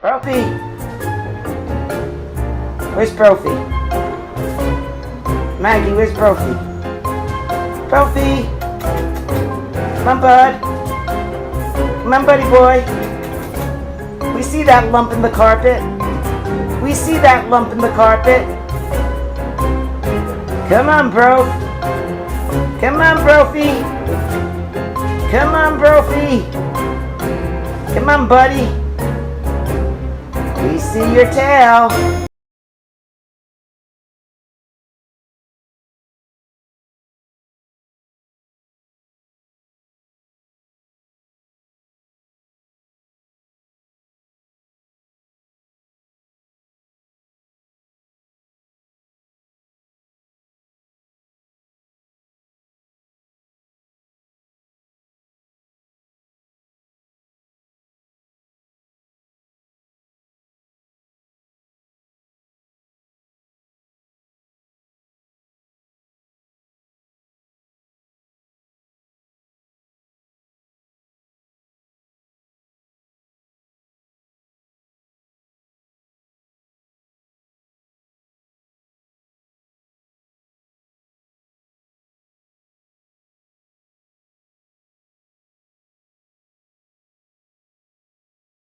Brophy! Where's Brophy? Maggie, where's Brophy? Brophy! Come on, bud. Come on, buddy boy. We see that lump in the carpet. We see that lump in the carpet. Come on, bro. Come on, Brophy. Come on, Brophy. Come on, buddy. We see your tail.